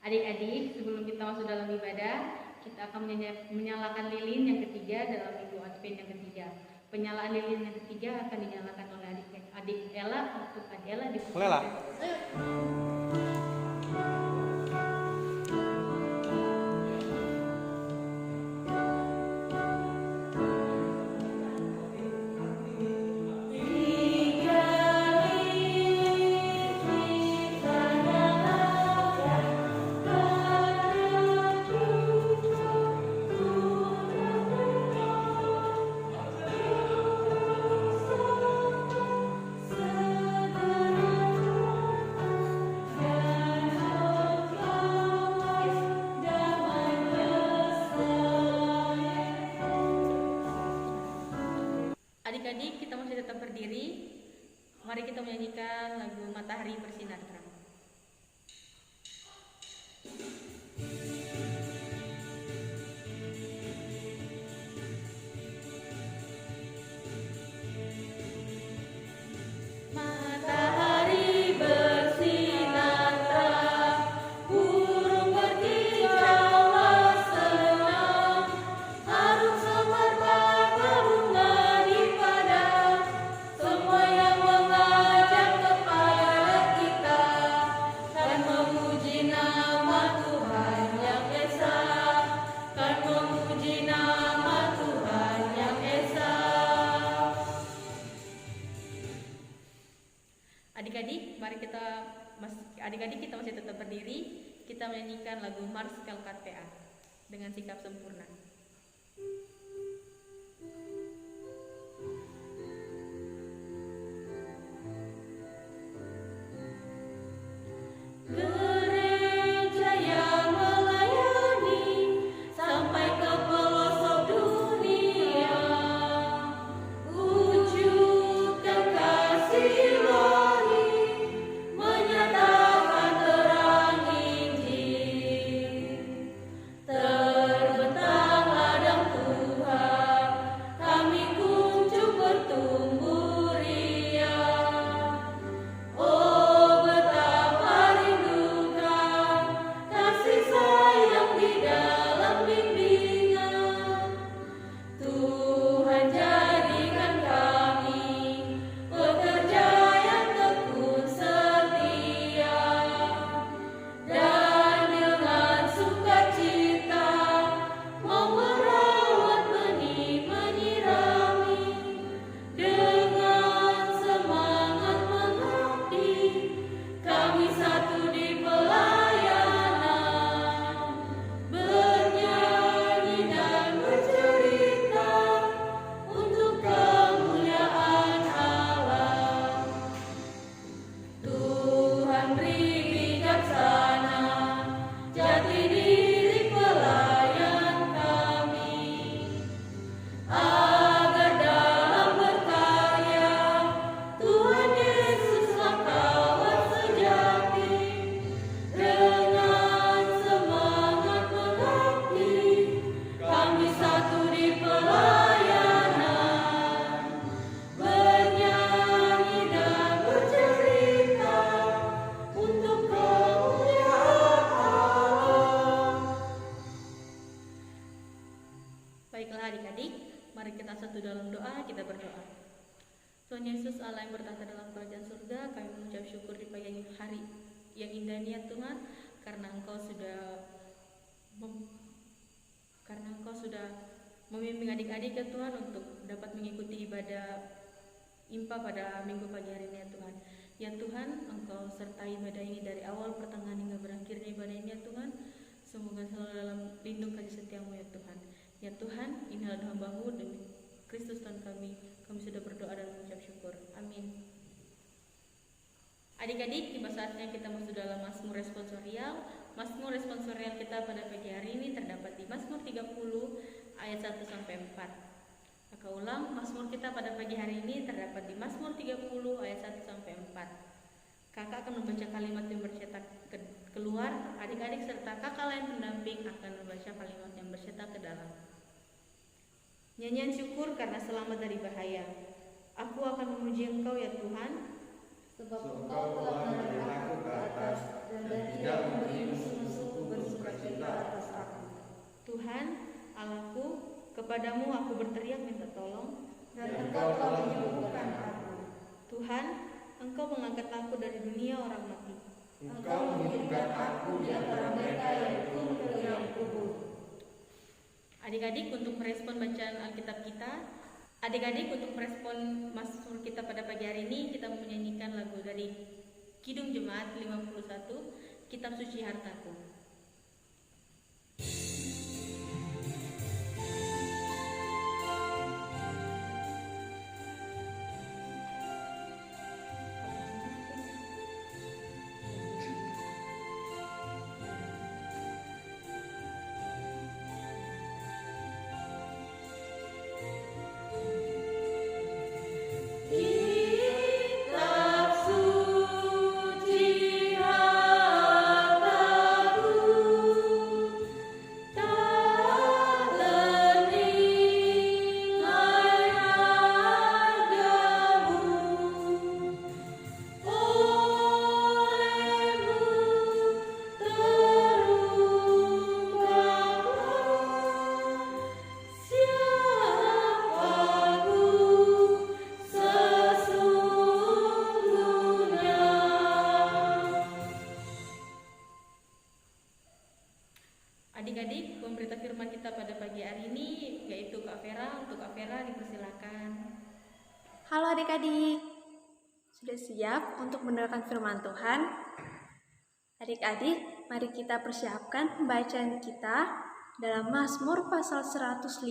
Adik-adik, sebelum kita masuk dalam ibadah, kita akan menyalakan lilin yang ketiga dalam minggu Advent yang ketiga. Penyalaan lilin yang ketiga akan dinyalakan oleh adik Ella untuk adik Ella di Lela. Adik-adik, kita masih tetap berdiri. Mari kita menyanyikan lagu Matahari Bersinar Terang. Adik-adik kita masih tetap berdiri. Kita menyanyikan lagu Mars KLKPA dengan sikap sempurna. Baiklah adik-adik, mari kita satu dalam doa, kita berdoa. Tuhan Yesus Allah yang bertahta dalam kerajaan surga, kami mengucap syukur di pagi hari yang indah ini ya Tuhan, karena Engkau sudah membimbing adik-adik ya Tuhan untuk dapat mengikuti ibadah IMPA pada minggu pagi hari ini ya Tuhan. Ya Tuhan, Engkau sertai ibadah ini dari awal, pertengahan hingga berakhirnya ibadah ini ya Tuhan. Semoga selalu dalam lindung kasih setiamu ya Tuhan. Ya Tuhan, inilah doa hamba-Mu demi Kristus Tuhan kami. Kami sudah berdoa dan mengucap syukur. Amin. Adik-adik, tiba saatnya kita masuk dalam Mazmur responsorial. Mazmur responsorial kita pada pagi hari ini terdapat di Mazmur 30 ayat 1 sampai 4. Maka ulang, Mazmur kita pada pagi hari ini terdapat di Mazmur 30 ayat 1 sampai 4. Kakak akan membaca kalimat yang bercetak keluar, adik-adik serta kakak lain pendamping akan membaca kalimat yang bercetak ke dalam. Nyanyian syukur karena selamat dari bahaya. Aku akan memuji Engkau ya Tuhan, Sebab Engkau telah menarik aku ke atas dan tidak memberi musuh-musuhku bersukacita atas aku. Tuhan, Allahku, kepadamu aku berteriak minta tolong, Dan Engkau telah menyembuhkan aku. Tuhan, Engkau mengangkat aku dari dunia orang mati. Engkau menghidupkan aku di antara mereka yang turun ke dalam kubur. Adik-adik untuk merespon bacaan Alkitab kita, adik-adik untuk merespon Mazmur kita pada pagi hari ini, kita menyanyikan lagu dari Kidung Jemaat 51, Kitab Suci Hartaku. Adik-adik, pemberita firman kita pada pagi hari ini yaitu Kak Vera. Untuk Kak Vera dipersilakan. Halo adik-adik, sudah siap untuk mendengarkan firman Tuhan? Adik-adik, mari kita persiapkan pembacaan kita dalam Mazmur pasal 105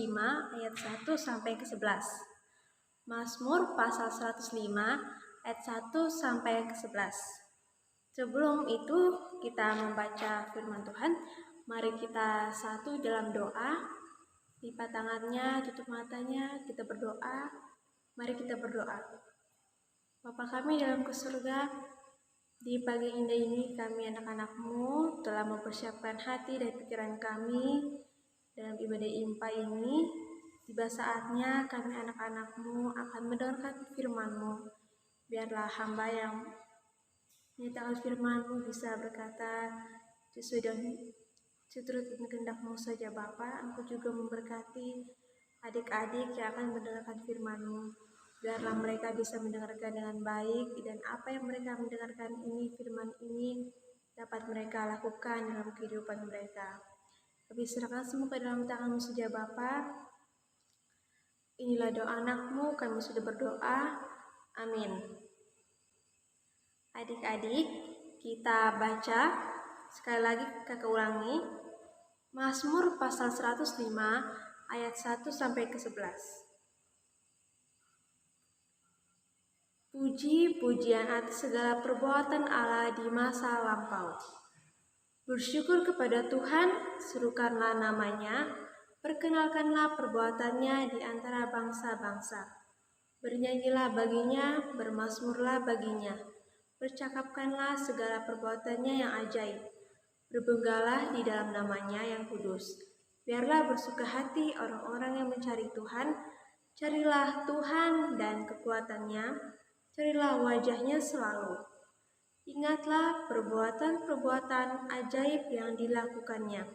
ayat 1 sampai ke 11. Mazmur pasal 105 ayat 1 sampai ke 11. Sebelum itu kita membaca firman Tuhan, mari kita satu dalam doa. Lipat tangannya, tutup matanya, kita berdoa. Mari kita berdoa. Bapa kami dalam surga, di pagi indah ini kami anak-anak-Mu telah mempersiapkan hati dan pikiran kami dalam ibadah IMPA ini. Tiba saatnya kami anak-anak-Mu akan mendengarkan firman-Mu. Biarlah hamba yang menyatakan firman-Mu bisa berkata sesuai dengan seturut kehendak-Mu saja Bapa. Engkau juga memberkati adik-adik yang akan mendengarkan firman-Mu. Biarlah mereka bisa mendengarkan dengan baik dan apa yang mereka mendengarkan ini, firman ini dapat mereka lakukan dalam kehidupan mereka. Kami serahkan semua ke dalam tangan-Mu saja Bapa. Inilah doa anak-Mu, kami sudah berdoa. Amin. Adik-adik, kita baca sekali lagi, kakak ulangi. Mazmur pasal 105 ayat 1 sampai ke 11. Puji-pujian atas segala perbuatan Allah di masa lampau. Bersyukur kepada Tuhan, serukanlah namanya, perkenalkanlah perbuatannya di antara bangsa-bangsa. Bernyanyilah baginya, bermazmurlah baginya. Bercakapkanlah segala perbuatannya yang ajaib. Berbanggalah di dalam namanya yang kudus. Biarlah bersuka hati orang-orang yang mencari Tuhan. Carilah Tuhan dan kekuatannya. Carilah wajahnya selalu. Ingatlah perbuatan-perbuatan ajaib yang dilakukannya,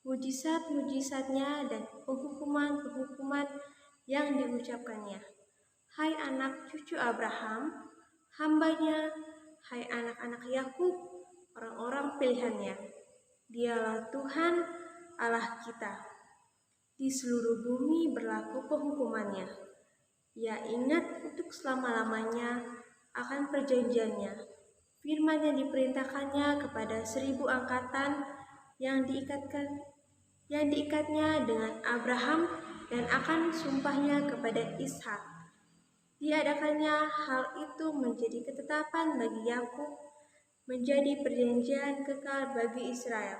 mujizat-mujizatnya dan penghukuman-penghukuman yang diucapkannya. Hai anak cucu Abraham, hambanya, hai anak-anak Yakub, orang-orang pilihannya. Dialah Tuhan Allah kita. Di seluruh bumi berlaku penghukumannya. Ia ingat untuk selama-lamanya akan perjanjiannya. Firman yang diperintahkannya kepada 1000 angkatan yang diikatnya dengan Abraham dan akan sumpahnya kepada Ishak. Diadakannya hal itu menjadi ketetapan bagi Yakub, menjadi perjanjian kekal bagi Israel.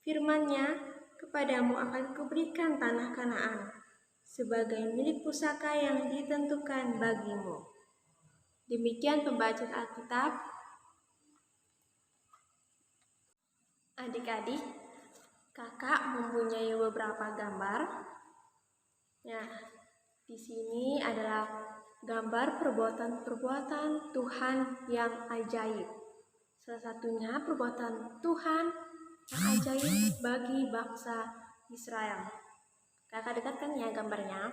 Firman-Nya, kepadamu akan kuberikan tanah Kanaan sebagai milik pusaka yang ditentukan bagimu. Demikian pembacaan Alkitab. Adik-adik, kakak mempunyai beberapa gambar. Nah, di sini adalah gambar perbuatan-perbuatan Tuhan yang ajaib. Salah satunya perbuatan Tuhan yang ajaib bagi bangsa Israel. Kakak dekat kan ya gambarnya?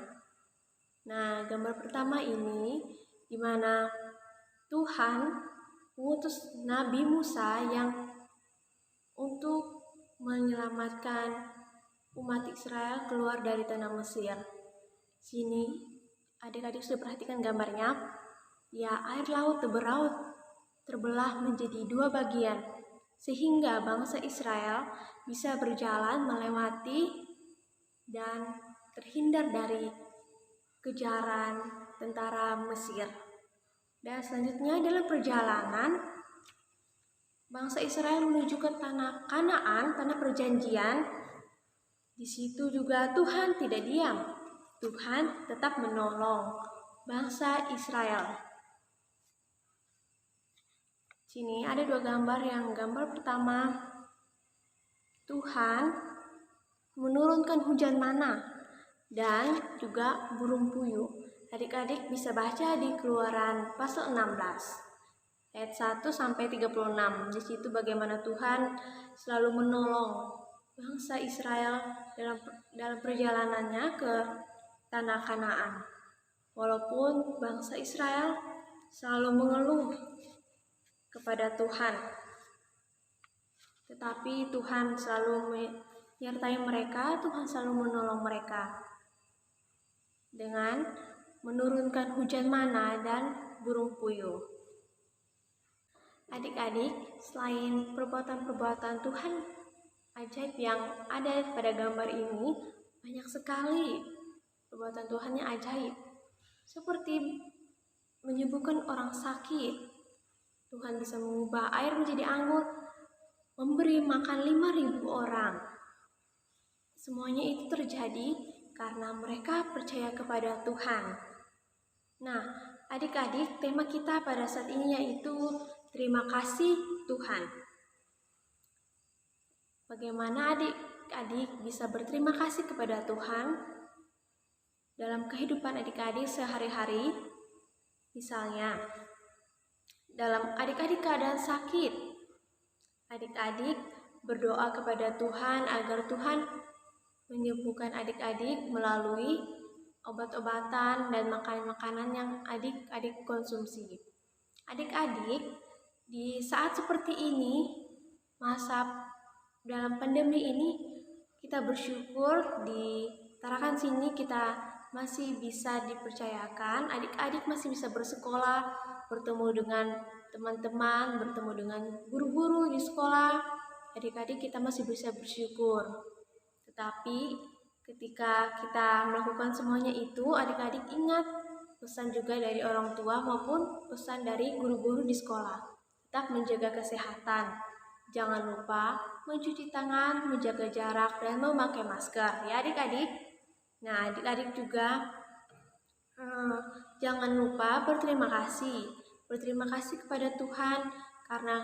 Nah, gambar pertama ini di mana Tuhan mengutus Nabi Musa yang untuk menyelamatkan umat Israel keluar dari tanah Mesir. Sini adik-adik sudah perhatikan gambarnya. Ya, air laut terbelah menjadi dua bagian, sehingga bangsa Israel bisa berjalan melewati dan terhindar dari kejaran tentara Mesir. Dan selanjutnya dalam perjalanan bangsa Israel menuju ke tanah Kanaan, tanah perjanjian. Di situ juga Tuhan tidak diam. Tuhan tetap menolong bangsa Israel. Sini ada dua gambar. Yang gambar pertama, Tuhan menurunkan hujan mana dan juga burung puyuh. Adik-adik bisa baca di Keluaran pasal 16 ayat 1 sampai 36. Di situ bagaimana Tuhan selalu menolong bangsa Israel dalam perjalanannya ke tanah Kanaan. Walaupun bangsa Israel selalu mengeluh kepada Tuhan, tetapi Tuhan selalu menyertai mereka. Tuhan selalu menolong mereka dengan menurunkan hujan mana dan burung puyuh. Adik-adik, selain perbuatan-perbuatan Tuhan ajaib yang ada pada gambar ini, banyak sekali perbuatan Tuhan yang ajaib, seperti menyembuhkan orang sakit. Tuhan bisa mengubah air menjadi anggur, memberi makan 5.000 orang. Semuanya itu terjadi karena mereka percaya kepada Tuhan. Nah, adik-adik, tema kita pada saat ini yaitu terima kasih Tuhan. Bagaimana adik-adik bisa berterima kasih kepada Tuhan dalam kehidupan adik-adik sehari-hari? Misalnya, dalam adik-adik keadaan sakit, adik-adik berdoa kepada Tuhan agar Tuhan menyembuhkan adik-adik melalui obat-obatan dan makanan-makanan yang adik-adik konsumsi. Adik-adik, di saat seperti ini, masa dalam pandemi ini, kita bersyukur di Tarakan sini kita masih bisa dipercayakan, adik-adik masih bisa bersekolah, bertemu dengan teman-teman, bertemu dengan guru-guru di sekolah. Adik-adik kita masih bisa bersyukur. Tetapi ketika kita melakukan semuanya itu, adik-adik ingat pesan juga dari orang tua maupun pesan dari guru-guru di sekolah. Tetap menjaga kesehatan. Jangan lupa mencuci tangan, menjaga jarak, dan memakai masker. Ya adik-adik. Nah, adik-adik juga jangan lupa berterima kasih. Berterima kasih kepada Tuhan karena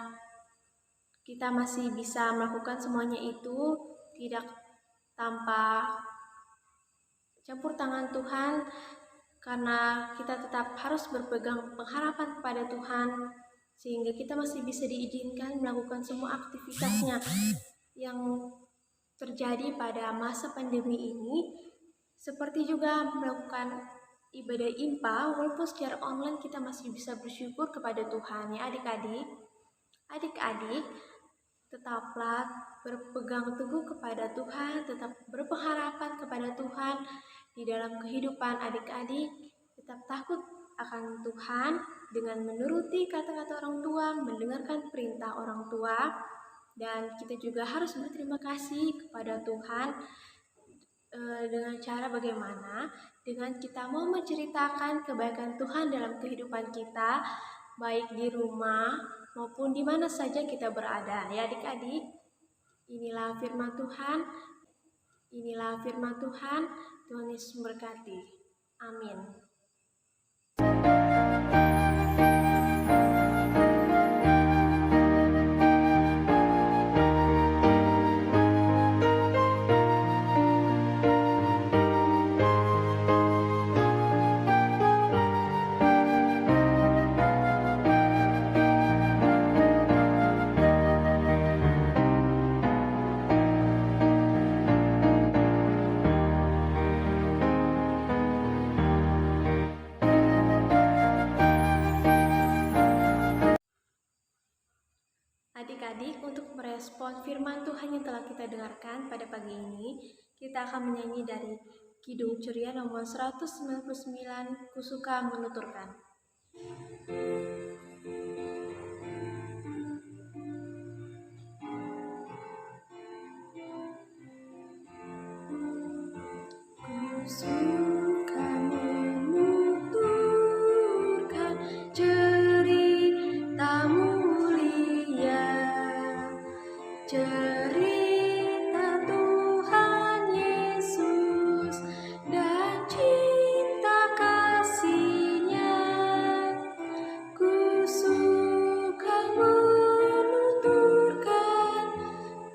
kita masih bisa melakukan semuanya itu tidak tanpa campur tangan Tuhan, karena kita tetap harus berpegang pengharapan kepada Tuhan sehingga kita masih bisa diizinkan melakukan semua aktivitasnya yang terjadi pada masa pandemi ini, seperti juga melakukan ibadah IMPA walaupun secara online. Kita masih bisa bersyukur kepada Tuhan. Ya adik-adik, tetaplah berpegang teguh kepada Tuhan, tetap berpengharapan kepada Tuhan di dalam kehidupan adik-adik. Tetap takut akan Tuhan dengan menuruti kata-kata orang tua, mendengarkan perintah orang tua, dan kita juga harus berterima kasih kepada Tuhan dengan cara bagaimana? Dengan kita mau menceritakan kebaikan Tuhan dalam kehidupan kita, baik di rumah maupun di mana saja kita berada. Ya adik-adik, inilah firman Tuhan. Inilah firman Tuhan. Tuhan Yesus memberkati. Amin. Adik-adik, untuk merespon firman Tuhan yang telah kita dengarkan pada pagi ini, kita akan menyanyi dari Kidung Ceria nomor 199, Kusuka Menuturkan. Kusuka menuturkan cerita mulia, cerita Tuhan Yesus dan cinta kasih-Nya. Kusuka menuturkan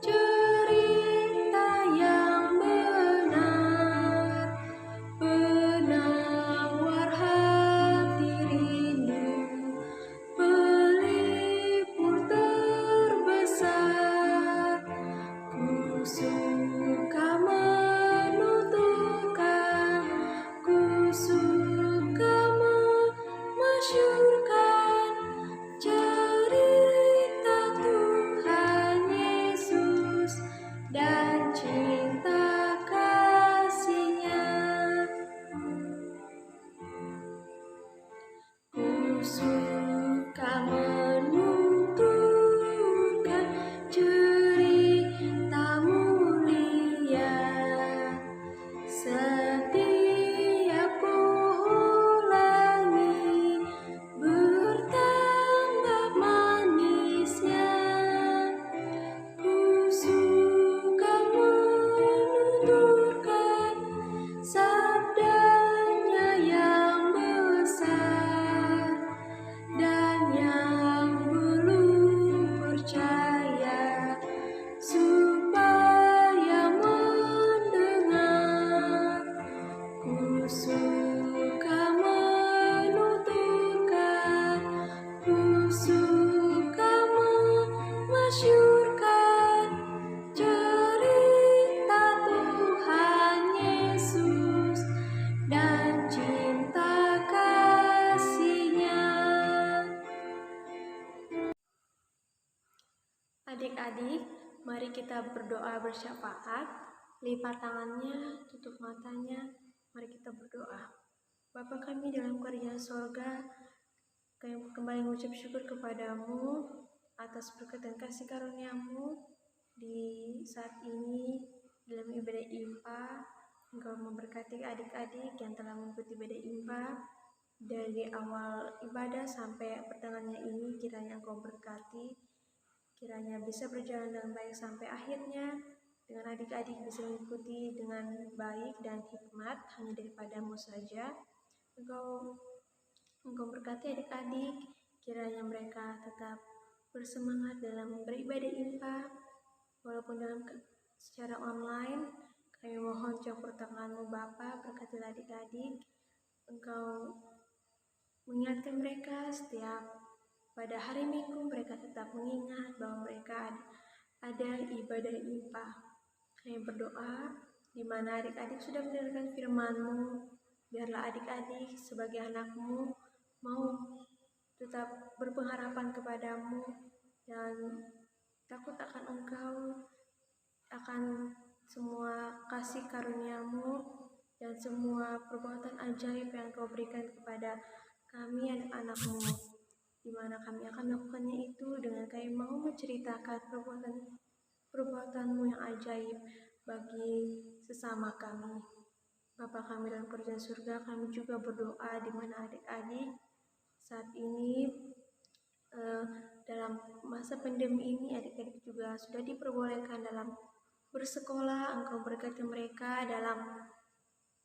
cerita yang benar, penawar hati rindu, pelipur terbesar. Kusuka menuturkan, kusuka memasyurkan cerita Tuhan Yesus dan cinta kasih-Nya. Kusuka menuturkan cerita mulia, setiap ku ulangi bertambah manisnya. Kusuka menuturkan sabdanya yang besar, dan yang belum percaya supaya mendengar. Kusuka menuturkan, kusuka memasyurkan cerita Tuhan Yesus dan cinta kasih-Nya. Adik-adik, mari kita berdoa bersyafaat. Lipat tangannya, tutup matanya, mari kita berdoa. Bapa kami dalam kerajaan sorga, kami kembali mengucap syukur kepadamu atas berkat dan kasih karunia-Mu di saat ini dalam ibadah IMPA. Engkau memberkati adik-adik yang telah mengikuti ibadah IMPA dari awal ibadah sampai pertengahannya ini. Kiranya Engkau berkati, kiranya bisa berjalan dengan baik sampai akhirnya, dengan adik-adik bisa mengikuti dengan baik dan hikmat hanya daripada-Mu saja. Engkau berkati adik-adik, kiranya mereka tetap bersemangat dalam beribadah IMPA, walaupun secara online. Kami mohon campur tangan-Mu Bapa, berkatilah adik-adik. Engkau mengingatkan mereka setiap pada hari Minggu, mereka tetap mengingat bahwa mereka ada ibadah IMPA. Kami berdoa, di mana adik-adik sudah mendengarkan firman-Mu, biarlah adik-adik sebagai anak-Mu mau tetap berpengharapan kepadamu dan takut akan Engkau, akan semua kasih karunia-Mu dan semua perbuatan ajaib yang Kau berikan kepada kami anak-anak-Mu, di mana kami akan melakukannya itu dengan kami mau menceritakan perbuatan-Mu yang ajaib bagi sesama kami. Bapa kami dalam kerajaan surga, kami juga berdoa di mana adik-adik saat ini dalam masa pandemi ini, adik-adik juga sudah diperbolehkan dalam bersekolah. Engkau berkati mereka dalam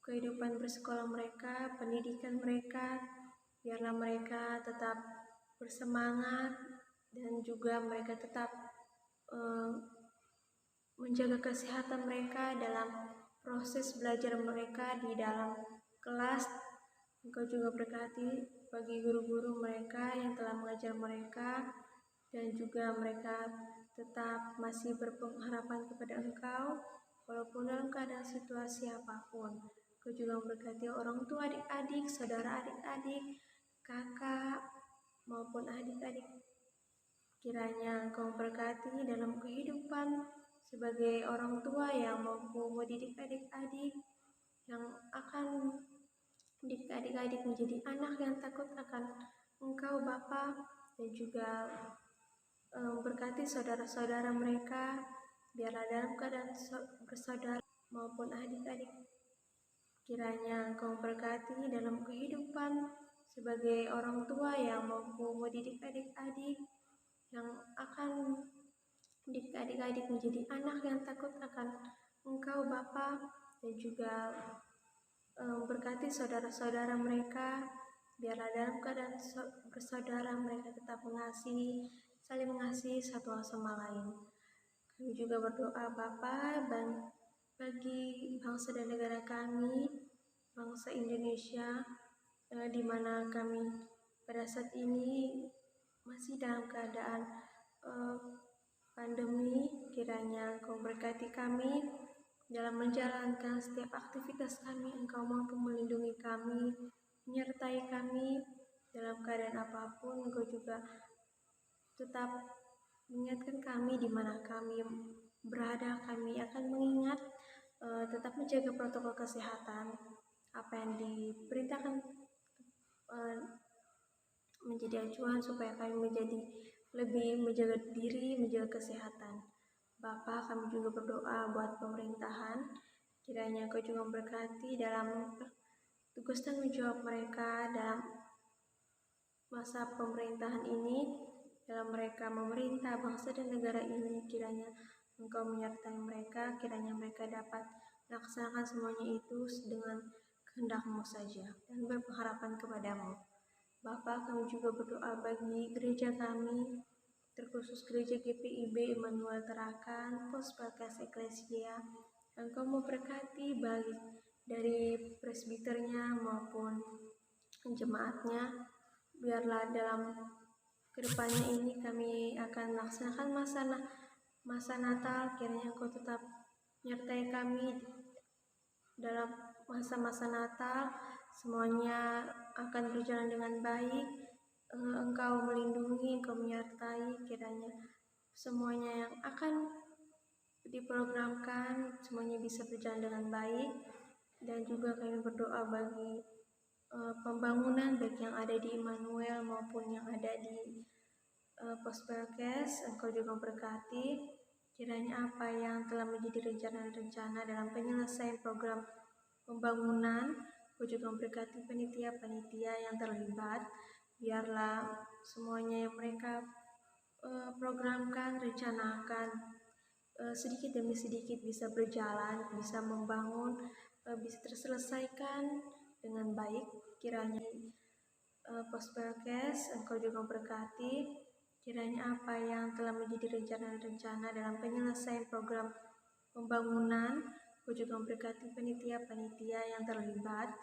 kehidupan bersekolah mereka, pendidikan mereka. Biarlah mereka tetap bersemangat dan juga mereka tetap menjaga kesehatan mereka dalam proses belajar mereka di dalam kelas. Engkau juga berkati bagi guru-guru mereka yang telah mengajar mereka, dan juga mereka tetap masih berpengharapan kepada Engkau walaupun dalam keadaan situasi apapun. Engkau juga memberkati orang tua adik-adik, saudara adik-adik, kakak maupun adik-adik Kiranya Engkau memberkati dalam kehidupan sebagai orang tua yang mampu mendidik adik-adik, yang akan mendidik adik-adik menjadi anak yang takut akan Engkau Bapa, dan juga memberkati saudara-saudara mereka, biarlah dalam keadaan bersaudara maupun adik-adik. Kiranya Engkau memberkati dalam kehidupan sebagai orang tua yang mampu mendidik adik-adik, yang akan mendidik adik-adik menjadi anak yang takut akan Engkau Bapa, dan juga memberkati saudara-saudara mereka, biarlah dalam keadaan bersaudara mereka tetap mengasihi, saling mengasihi satu sama lain. Kami juga berdoa Bapa bagi bangsa dan negara kami, bangsa Indonesia, di mana kami pada saat ini masih dalam keadaan pandemi. Kiranya Engkau berkati kami dalam menjalankan setiap aktivitas kami. Engkau mampu melindungi kami, menyertai kami dalam keadaan apapun. Engkau juga tetap mengingatkan kami di mana kami berada. Kami akan mengingat tetap menjaga protokol kesehatan, apa yang diperintahkan menjadi acuan supaya kami menjadi lebih menjaga diri, menjaga kesehatan. Bapa, kami juga berdoa buat pemerintahan, kiranya Kau juga memberkati dalam tugas tanggung jawab mereka dalam masa pemerintahan ini, dalam mereka memerintah bangsa dan negara ini. Kiranya Engkau menyertai mereka, kiranya mereka dapat melaksanakan semuanya itu dengan kehendak-Mu saja dan berpengharapan kepada-Mu. Bapa, kami juga berdoa bagi gereja kami, terkhusus gereja GPIB Immanuel Tarakan, Pospelkes Eklesia. Engkau memberkati baik dari presbiternya maupun jemaatnya. Biarlah dalam kedepannya ini kami akan melaksanakan masa Natal. Kiranya Engkau tetap menyertai kami dalam masa-masa Natal. Semuanya akan berjalan dengan baik. Engkau melindungi, Engkau menyertai. Kiranya semuanya yang akan diprogramkan semuanya bisa berjalan dengan baik. Dan juga kami berdoa bagi pembangunan baik yang ada di Immanuel maupun yang ada di Pospelkes. Engkau juga memberkati. Kiranya apa yang telah menjadi rencana-rencana dalam penyelesaian program pembangunan, Engkau juga memberkati panitia-panitia yang terlibat. Biarlah semuanya yang mereka programkan, rencanakan, sedikit demi sedikit bisa berjalan, bisa membangun, bisa terselesaikan dengan baik. Kiranya Pospelkes, Engkau juga memberkati. Kiranya apa yang telah menjadi rencana-rencana dalam penyelesaian program pembangunan, Engkau juga memberkati panitia-panitia yang terlibat.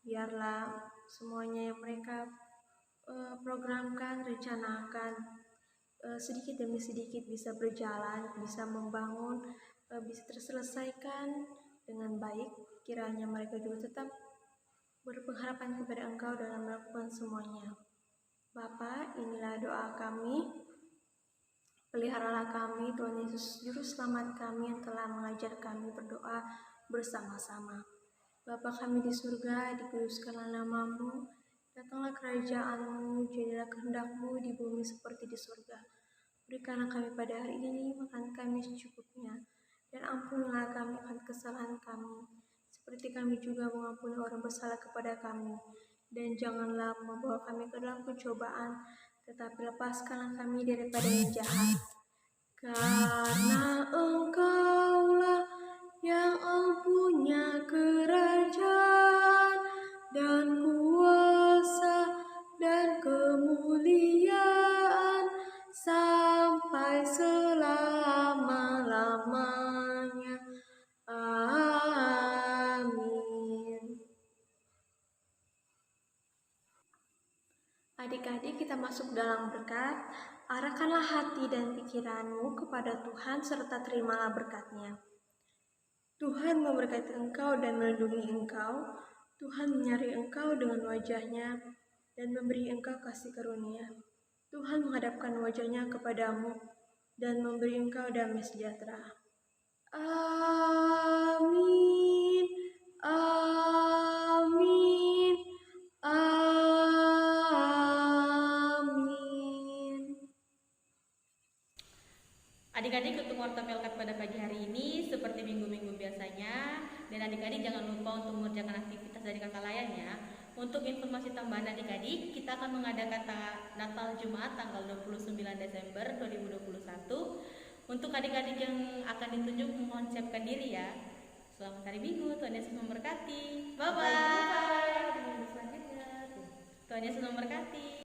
Biarlah semuanya yang mereka programkan, rencanakan, sedikit demi sedikit bisa berjalan, bisa membangun, bisa terselesaikan dengan baik. Kiranya mereka juga tetap berpengharapan kepada Engkau dalam melakukan semuanya. Bapa, inilah doa kami. Peliharalah kami, Tuhan Yesus, Juru Selamat kami yang telah mengajar kami berdoa bersama-sama. Bapa kami di surga, dikuduskanlah nama-Mu, datanglah kerajaan-Mu, jadilah kehendak-Mu di bumi seperti di surga. Berikanlah kami pada hari ini makan kami secukupnya, dan ampunilah kami akan kesalahan kami, seperti kami juga mengampuni orang bersalah kepada kami. Dan janganlah membawa kami ke dalam pencobaan, tetapi lepaskanlah kami daripada yang jahat. Karena Engkaulah yang mempunyai kerajaan dan kuasa dan kemuliaan sampai selama-lamanya. Amin. Adik-adik, kita masuk dalam berkat. Arahkanlah hati dan pikiranmu kepada Tuhan serta terimalah berkat-Nya. Tuhan memberkati engkau dan melindungi engkau. Tuhan menyertai engkau dengan wajah-Nya dan memberi engkau kasih karunia. Tuhan menghadapkan wajahnya kepadamu dan memberi engkau damai sejahtera. Amin. Amin. Amin. Adik-adik, untuk warta pelkat pada pagi hari ini seperti minggu-minggu biasanya, dan adik-adik jangan lupa untuk mengerjakan aktivitas dari kakak layannya. Untuk informasi tambahan adik-adik, kita akan mengadakan Natal Jumat tanggal 29 Desember 2021. Untuk adik-adik yang akan ditunjuk mengucapkan diri ya. Selamat hari Minggu, Tuhan Yesus memberkati. Bye-bye. Tuhan Yesus memberkati.